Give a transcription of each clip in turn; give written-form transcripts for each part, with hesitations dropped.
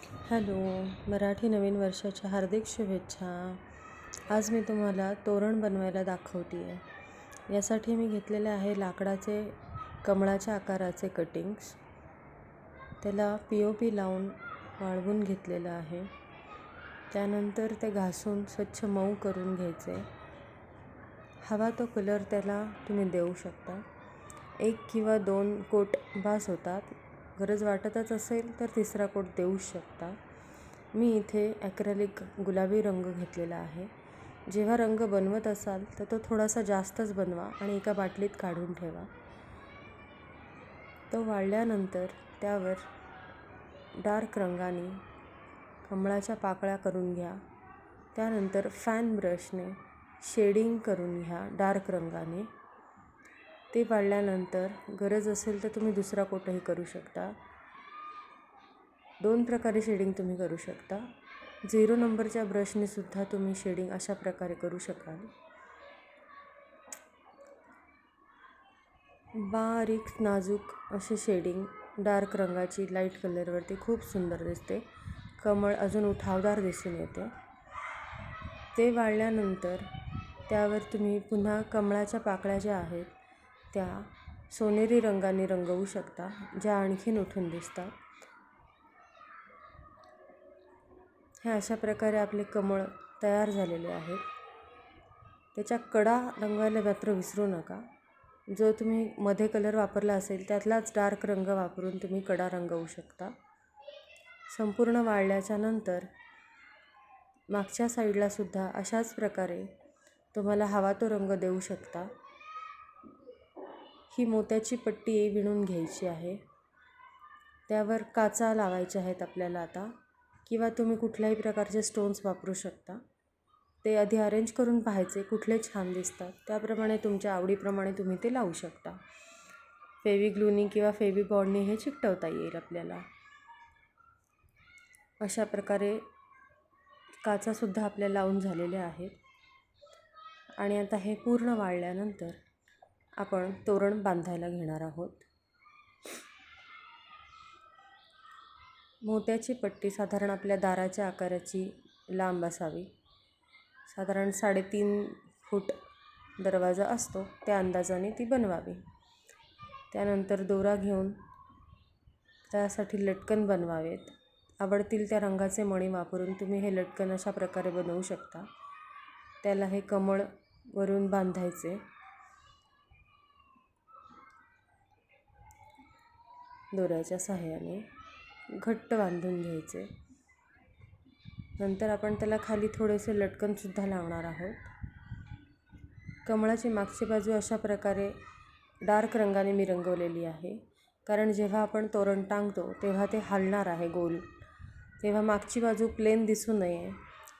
Hello, Marathi नवीन वर्षाच्या हार्दिक शुभेच्छा. आज मी तुम्हाला तोरण बनवायला दाखवते आहे. यासाठी मी घेतलेले आहे लाकडाचे कमळाच्या आकाराचे कटिंग्स. त्याला POP लावून वाळवून घेतलेलं आहे. त्यानंतर ते घासून स्वच्छ मऊ करून घ्यायचे. हवा तो कलर त्याला तुम्ही देऊ शकता. 1 किंवा 2 कोट बास होतात. गरज वाटतच असेल तर तिसरा कोट देऊ शकता. मी इथे ॲक्रेलिक गुलाबी रंग घेतलेला आहे. जेव्हा रंग बनवत असाल तर तो थोडासा जास्तच बनवा आणि एका बाटलीत काढून ठेवा. तो वाळल्यानंतर त्यावर डार्क रंगाने कमळाच्या पाकळ्या करून घ्या. त्यानंतर फॅन ब्रशने शेडिंग करून घ्या डार्क रंगाने. ते वाळल्यानंतर गरज असेल तर तुम्ही दुसरा कोटही करू शकता. 2 प्रकारे शेडिंग तुम्ही करू शकता. 0 नंबरच्या ब्रशने सुद्धा तुम्ही शेडिंग अशा प्रकारे करू शकाल. बारीक नाजूक अशी शेडिंग डार्क रंगाची लाईट कलरवरती खूप सुंदर दिसते. कमळ अजून उठावदार दिसून येते. ते वाळल्यानंतर त्यावर तुम्ही पुन्हा कमळाच्या पाकळ्या ज्या आहेत त्या सोनेरी रंगाने रंगवू शकता, ज्या आणखीन उठून दिसतात. हे अशा प्रकारे आपले कमळ तयार झालेले आहेत. त्याच्या कडा रंगवायला मात्र विसरू नका. जो तुम्ही मध्ये कलर वापरला असेल त्यातलाच डार्क रंग वापरून तुम्ही कडा रंगवू शकता. संपूर्ण वाळल्याच्या नंतर मागच्या साईडला सुद्धा अशाच प्रकारे तुम्हाला हवा तो रंग देऊ शकता. ही मोत्याची पट्टी विणून घ्यायची आहे. त्यावर काचा लावायच्या आहेत आपल्याला आता, किंवा तुम्ही कुठल्याही प्रकारचे स्टोन्स वापरू शकता. ते आधी अरेंज करून पाहायचे कुठले छान दिसतात. त्याप्रमाणे तुमच्या आवडीप्रमाणे तुम्ही ते लावू शकता. फेविग्लूनी किंवा फेविबॉन्डनी हे चिकटवता येईल आपल्याला. अशा प्रकारे काचासुद्धा आपल्या लावून झालेल्या आहेत. आणि आता हे पूर्ण वाळल्यानंतर आपण तोरण बांधायला घेणार आहोत. मोत्याची पट्टी साधारण आपल्या दाराच्या आकाराची लांब असावी. साधारण 3.5 फूट दरवाजा असतो त्या अंदाजाने ती बनवावी. त्यानंतर दोरा घेऊन त्यासाठी लटकन बनवावेत. आवडतील त्या रंगाचे मणी वापरून तुम्ही हे लटकन अशा प्रकारे बनवू शकता. त्याला हे कमळ वरून बांधायचे. दोऱ्याच्या सहाय्याने घट्ट बांधून घ्यायचे. नंतर आपण त्याला खाली थोडेसे लटकनसुद्धा लावणार आहोत. कमळाची मागची बाजू अशा प्रकारे डार्क रंगाने मी रंगवलेली आहे, कारण जेव्हा आपण तोरण टांगतो तेव्हा ते हलणार आहे गोल. तेव्हा मागची बाजू प्लेन दिसू नये,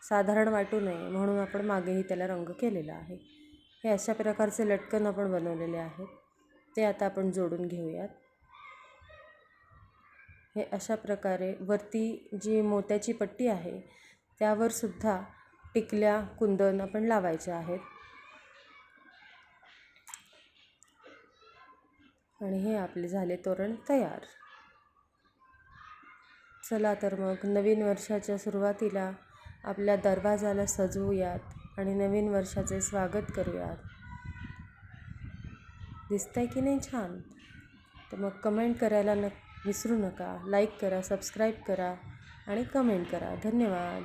साधारण वाटू नये म्हणून आपण मागेही त्याला रंग केलेला आहे. हे अशा प्रकारचे लटकन आपण बनवलेले आहेत. ते आता आपण जोडून घेऊयात. हे अशा प्रकारे वरती जी मोत्याची पट्टी आहे त्यावर सुद्धा टिकल्या कुंदन आपण लावायचे आहेत. आणि हे आपले झाले तोरण तयार. चला तर मग नवीन वर्षाच्या सुरुवातीला आपल्या दरवाजाला सजवूयात आणि नवीन वर्षाचे स्वागत करूयात. दिसतंय की नाही छान? तर मग कमेंट करायला विसरू नका. लाईक करा, सबस्क्राईब करा आणि कमेंट करा. धन्यवाद.